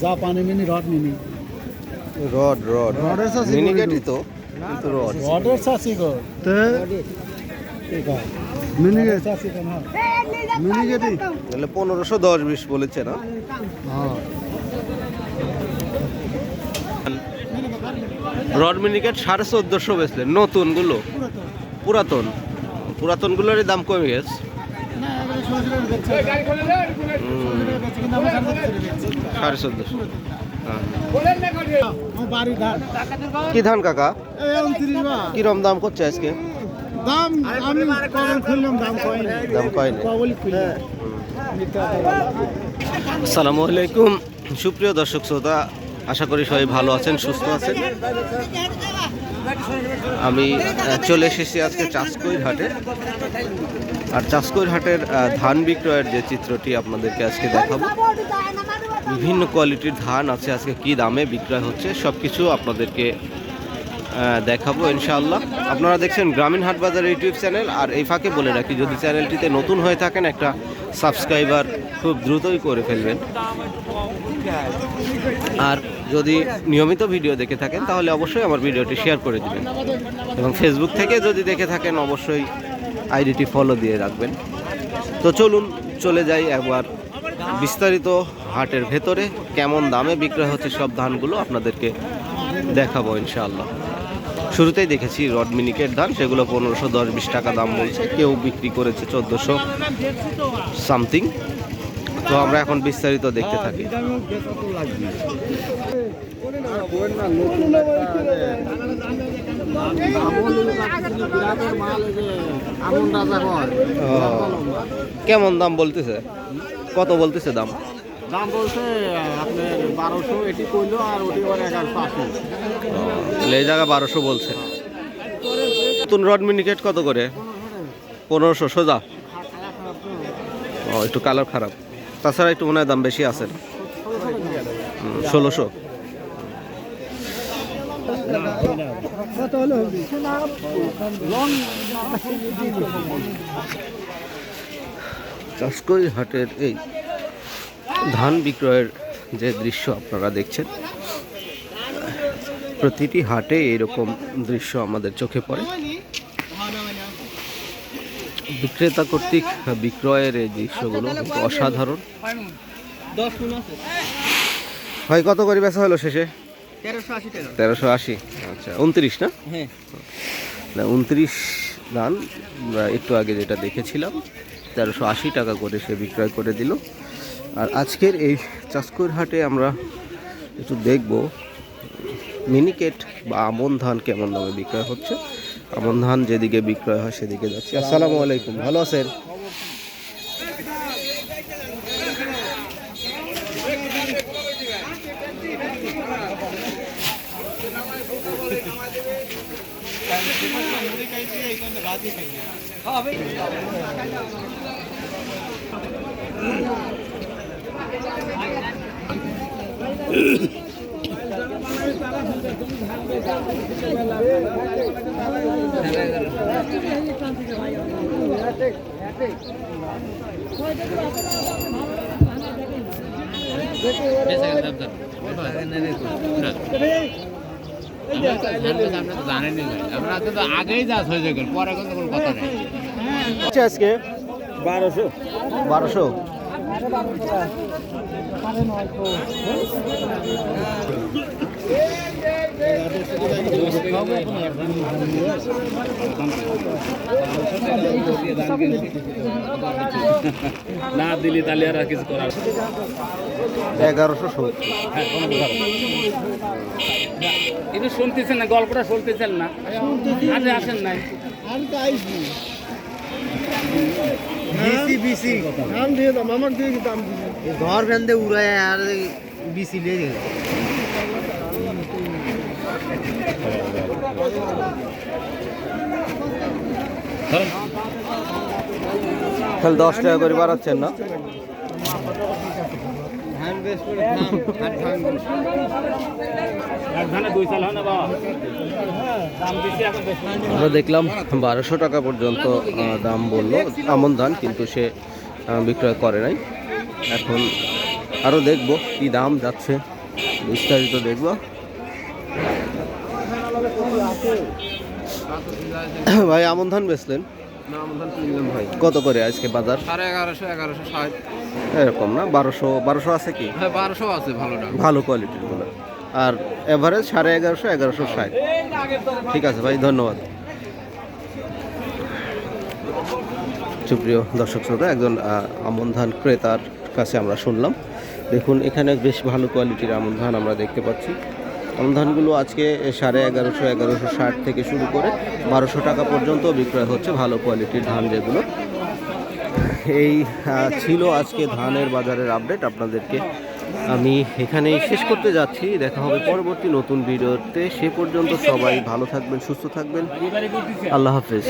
জাপানি mini rod mini rod রডের চাষি মিনিকেটই তো কিন্তু রড রডের চাষি গো তে মিনি চাষি কেন মিনি গেটি তাহলে 1510-20 বলেছে না? হ্যাঁ রড মিনিকেট 1450 বেচলেন। নতুনগুলো পুরাতনগুলোরই দাম কমে গেছে। 1450। কি ধান কাকা? কিরম দাম করছে আজকে? দাম আমি কখন খুললাম দাম কয়নি। খুললাম। আসসালামু আলাইকুম সুপ্রিয় দর্শক শ্রোতা, আশা করি সবাই ভালো আছেন, সুস্থ আছেন। আমি চলে এসেছি আজকে চাষকৈর হাটে। আর চাষকৈর হাটের ধান বিক্রয়ের যে চিত্রটি আপনাদেরকে আজকে দেখাবো। বিভিন্ন কোয়ালিটির ধান আছে, আজকে কি দামে বিক্রয় হচ্ছে সব কিছু আপনাদেরকে দেখাবো ইনশাআল্লাহ। আপনারা দেখছেন গ্রামীণ হাট বাজার ইউটিউব চ্যানেল। আর এই ফাঁকে বলে রাখি, যদি চ্যানেলটিতে নতুন হয়ে থাকেন একটা সাবস্ক্রাইবার খুব দ্রুতই করে ফেলবেন। আর যদি নিয়মিত ভিডিও দেখে থাকেন তাহলে অবশ্যই আমার ভিডিওটি শেয়ার করে দিবেন, এবং ফেসবুক থেকে যদি দেখে থাকেন অবশ্যই আইডিটি ফলো দিয়ে রাখবেন। তো চলুন চলে যাই একবার বিস্তারিত হাটের ভেতরে কেমন দামে বিক্রয় হচ্ছে সব ধানগুলো আপনাদেরকে দেখাবো ইনশাআল্লাহ। শুরুতেই দেখেছি রড মিনিকেট ধান, সেগুলো 1510-20 টাকা দাম বলছে, কেউ বিক্রি করেছে 1400 সামথিং। তো আমরা এখন বিস্তারিত দেখতে থাকি। কেমন দাম বলতেছে? কত বলতেছে দাম? দাম বলছে আপনার 1200, এটি কইলো আর ওটি আবার 1100। এই জায়গা 1200 বলছে। নতুন রড মিনিকেট কত করে? 1500 সোজা। ও একটু কালার খারাপ, তাছাড়া একটু মনে হয় দাম বেশি আছে। 1600। চাষকৈর হাটের এই ধান বিক্রয়ের যে দৃশ্য আপনারা দেখছেন, প্রতিটি হাটে এরকম দৃশ্য আমাদের চোখে পড়ে। বিক্রেতা কর্তৃক বিক্রয়ের এই দৃশ্যগুলো অসাধারণ। ভাই কত করে বেচা হলো শেষে? 1380। আচ্ছা 29 না? হ্যাঁ 29 ধান একটু আগে যেটা দেখেছিলাম 1380 টাকা করে সে বিক্রয় করে দিল। আর আজকের এই চাষকৈর হাটে আমরা একটু দেখব মিনিকেট বা আমন ধান কেমন দামে বিক্রয় হচ্ছে। আমন ধান যেদিকে বিক্রয় হয় সেদিকে যাচ্ছি। আসসালামু আলাইকুম, ভালো আছেন? আগেই যা হয়ে গেল, পরে কোনো কথা নেই। আজকে 1200। না দিলি তাহলে আর কিছু করার। 1170। কিন্তু শুনতেছেন না, গল্পটা শুনতেছেন না, আজ আসেন নাই। বিসি দাম দিয়ে দাম আমার দিয়ে দাম দিয়ে ঘর বেঁধে উড়ায় আর বিসি দিয়ে গেল। তাহলে 10 টাকা করে বাড়াচ্ছেন না? আমরা দেখলাম 1200 টাকা পর্যন্ত দাম বললো আমন ধান, কিন্তু সে বিক্রয় করে নাই। এখন আরও দেখবো কি দাম যাচ্ছে, বিস্তারিত দেখবো। ভাই আমন ধান বেচলেন ভাই কত করে আজকে বাজার? 1150 1160 এরকম না, 1200 আছে কি? হ্যাঁ 1200 আছে ভালোটা। ভালো কোয়ালিটির গুলো। আর এভারেজ 1150 1160। ঠিক আছে ভাই, ধন্যবাদ। সুপ্রিয় দর্শক শ্রোতা, একজন আমন ধান ক্রেতার কাছে আমরা শুনলাম। দেখুন এখানে বেশ ভালো কোয়ালিটির আমন ধান আমরা দেখতে পাচ্ছি। আমন ধানগুলো আজকে 1150 1160 থেকে শুরু করে 1200 টাকা পর্যন্ত বিক্রয় হচ্ছে, ভালো কোয়ালিটির ধান যেগুলো। এই ছিল আজকে ধানের বাজারের আপডেট। আপনাদেরকে আমি এখানেই শেষ করতে যাচ্ছি। দেখা হবে পরবর্তী নতুন ভিডিওতে। সে পর্যন্ত সবাই ভালো থাকবেন, সুস্থ থাকবেন। আল্লাহ হাফেজ।